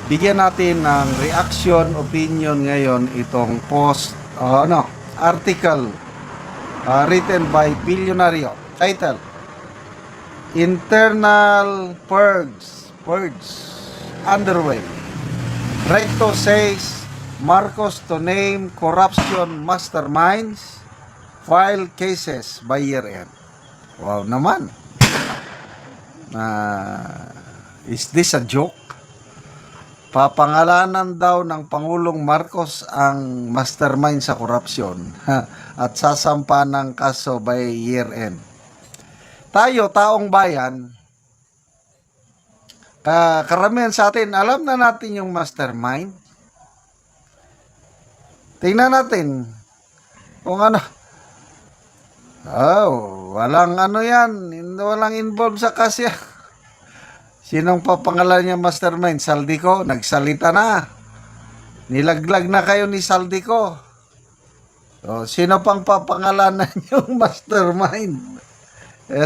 bigyan natin ng reaction, opinion ngayon itong article written by Billionario. Title, Internal Purge Underway. Recto says Marcos to name corruption masterminds, file cases by year-end. Wow naman. Is this a joke? Papangalanan daw ng Pangulong Marcos ang mastermind sa korupsyon at sasampa ng kaso by year-end. Tayo, taong bayan, karamihan sa atin, alam na natin yung mastermind. Tingnan natin kung ano. Walang involved sa kasya. Sinong papangalan niya mastermind? Saldico, nagsalita na. Nilaglag na kayo ni Saldico. Sino pang papangalanan yung mastermind?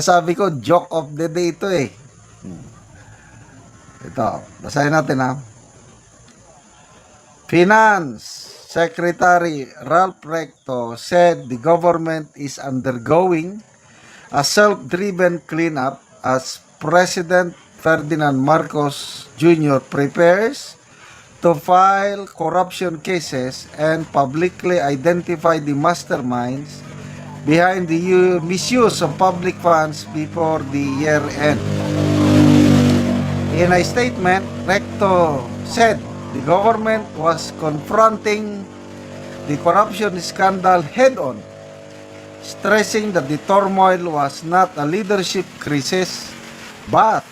Sabi ko, joke of the day ito eh. Ito, basahin natin ha. Finance Secretary Ralph Recto said the government is undergoing a self-driven cleanup as President Ferdinand Marcos Jr. prepares to file corruption cases and publicly identify the masterminds behind the misuse of public funds before the year end. In a statement, Recto said the government was confronting the corruption scandal head-on, stressing that the turmoil was not a leadership crisis, but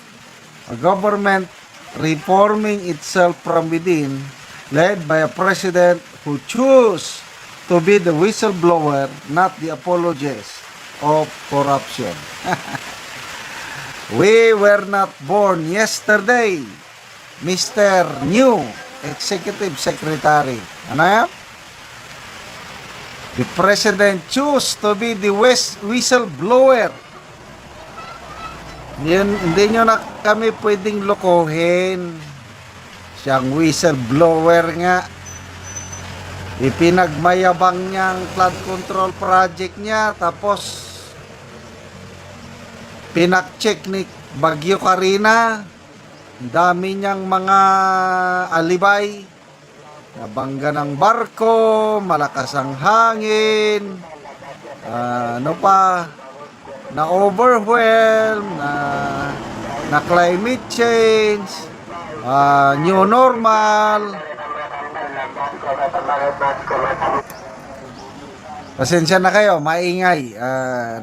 a government reforming itself from within, led by a president who chose to be the whistleblower, not the apologist of corruption. We were not born yesterday, Mr. New Executive Secretary. Ano yan? The President chose to be the whistleblower. Hindi nyo na kami pwedeng lokohin. Siyang whistleblower nga. Ipinagmayabang niyang flood control project niya, tapos pinakcheck ni Bagyo Karina. Dami niyang mga alibay. Nabangga ng barko, malakas ang hangin, na overwhelm, na climate change, new normal. Pasensya na kayo, maingay.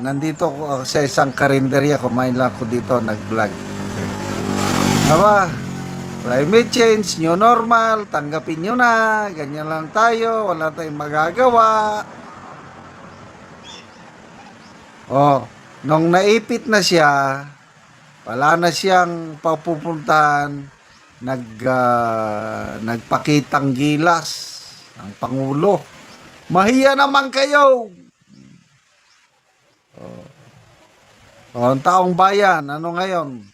Nandito ko sa isang karinderya, kumain lang ko dito, nag-vlog. Climate change, new normal, tanggapin nyo na, ganyan lang tayo, wala tayong magagawa. Nung naipit na siya, wala na siyang papupuntahan, nagpakitang gilas ang Pangulo. Mahiya naman kayo! Ang taong bayan, ano ngayon?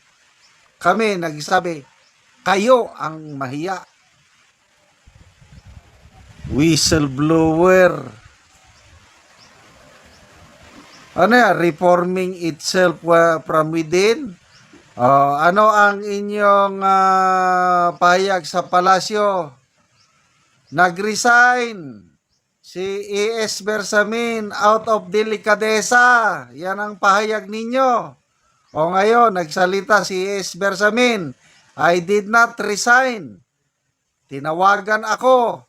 Kami nagsabi, kayo ang mahiya. Whistleblower. Ano yan? Reforming itself from within. Ano ang inyong pahayag sa palasyo? Nag-resign si A.S. Bersamin out of delicadeza. Yan ang pahayag ninyo. O ngayon, nagsalita si A.S. Bersamin, I did not resign. Tinawagan ako.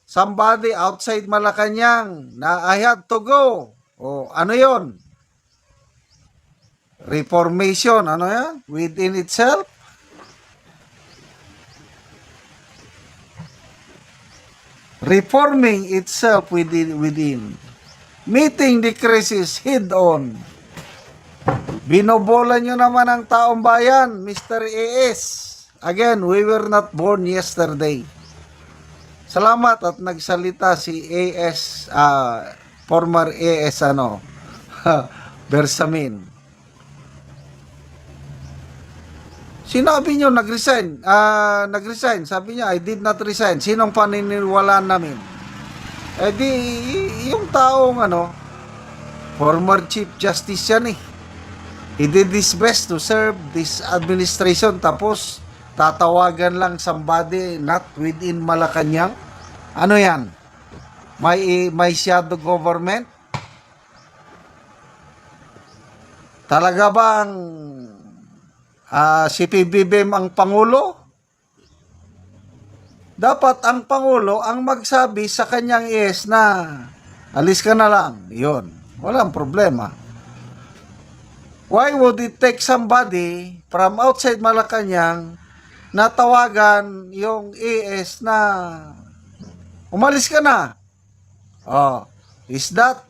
Somebody outside Malacanang na I had to go. O ano yon? Reformation, ano yan? Within itself? Reforming itself within. Meeting the crisis head on. Binobola nyo naman ang taong bayan, Mr. A.S. Again, we were not born yesterday. Salamat at nagsalita si A.S. Former A.S. Bersamin. Sinabi nyo, nag-resign. Nag-resign. Sabi niya, I did not resign. Sinong paniniwalaan namin? Eh di, yung taong former Chief Justice yan eh. He did his best to serve this administration. Tapos, tatawagan lang somebody not within Malacanang. Ano yan? May shadow government? Talaga bang si PBBM ang Pangulo? Dapat ang Pangulo ang magsabi sa kanyang IS na alis ka na lang. Yun. Walang problema. Why would it take somebody from outside Malacanang na tawagan yung IS na umalis ka na? Oh, is that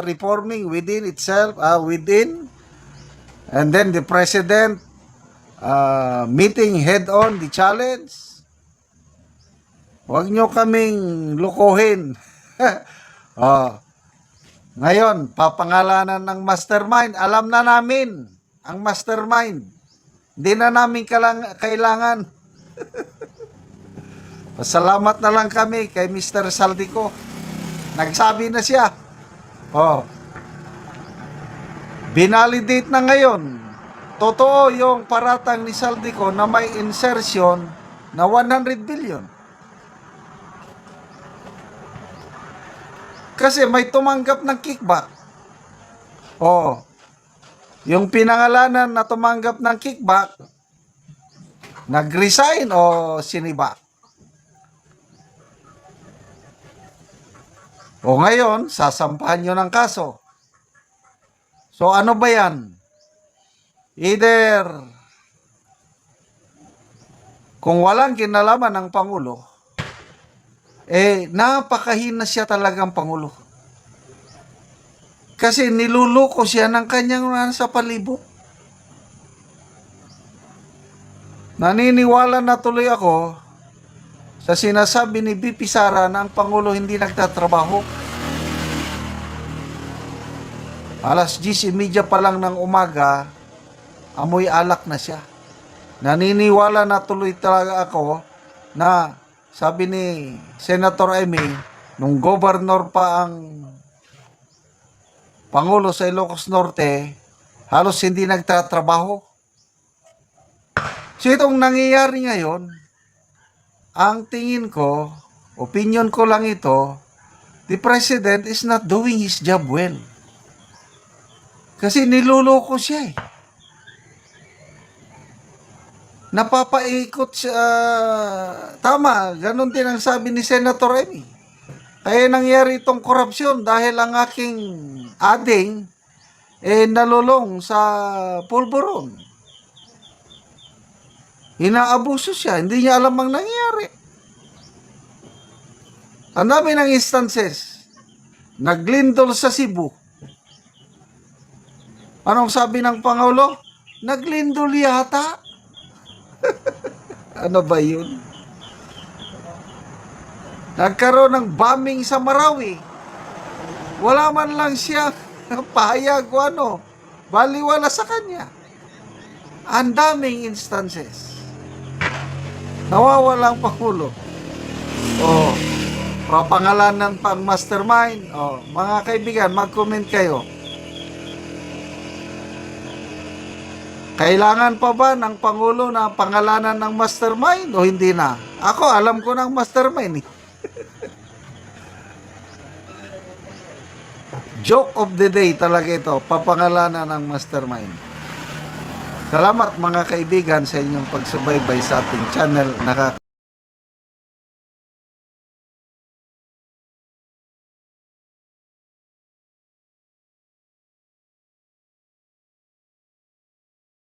reforming within itself, within? And then the president meeting head-on the challenge? Huwag nyo kaming lukuhin. Ngayon, papangalanan ng mastermind. Alam na namin ang mastermind. Hindi na namin kailangan. Pasalamat na lang kami kay Mr. Saldico. Nagsabi na siya. Binalidate na ngayon. Totoo yung paratang ni Saldico na may insertion na 100 billion. Kasi may tumanggap ng kickback. Yung pinangalanan na tumanggap ng kickback, nag-resign o siniba. Ngayon, sasampahan nyo ng kaso. So ano ba yan? Either kung walang kinalaman ng Pangulo, napakahina siya talagang Pangulo. Kasi niluluko siya ng kanyang sa palibot. Naniniwala na tuloy ako sa sinasabi ni BP Sara na ang Pangulo hindi nagtatrabaho. Alas 10:30 pa lang ng umaga, amoy alak na siya. Naniniwala na tuloy talaga ako na sabi ni Senator Amy, nung governor pa ang Pangulo sa Ilocos Norte, halos hindi nagtatrabaho. So itong nangyayari ngayon, ang tingin ko, opinion ko lang ito, the President is not doing his job well. Kasi niluloko siya eh. Napapaikot siya. Tama, ganun din ang sabi ni Senator Amy. Kaya nangyari itong korupsyon dahil ang aking ading nalulong sa pulburon. Inaabuso siya, hindi niya alam ang nangyari. Ang dami ng instances, naglindol sa Cebu. Anong sabi ng Pangulo? Naglindol yata. Ano ba yun? Nagkaroon ng bombing sa Marawi. Wala man lang siya pahayag o baliwala sa kanya. Ang daming instances. Nawawala ang Pangulo. Papangalanan pang mastermind. Mga kaibigan, mag-comment kayo. Kailangan pa ba ng Pangulo na pangalanan ng mastermind o hindi na? Ako, alam ko ng mastermind. Joke of the day talaga ito, papangalanan ng mastermind. Salamat mga kaibigan sa inyong pagsubaybay sa ating channel.